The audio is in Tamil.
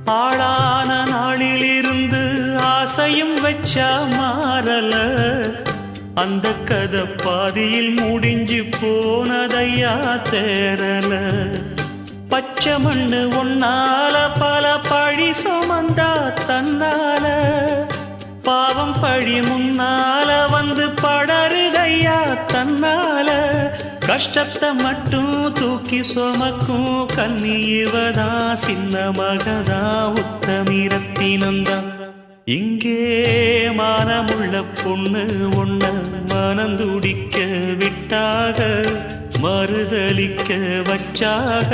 ஆளான நாளிலிருந்து ஆசையும் வச்சா மாறல, அந்த கதை பாதியில் முடிஞ்சு போனதையா தேரல. பச்சை மண்ணு ஒன்னால பல பழி சுமந்தா தன்னால, பாவம் பழி முன்னால வந்து படருதையா தன்னால. கஷ்டத்தை மட்டும் தூக்கி சுமக்கும் கண்ணீவதா, சின்ன மகதா, உத்தமிரத்தினந்தா. இங்கே மானமுள்ள பொண்ணு ஒண்ண மனந்துடிக்க விட்டாக, மறுதலிக்க வச்சாக.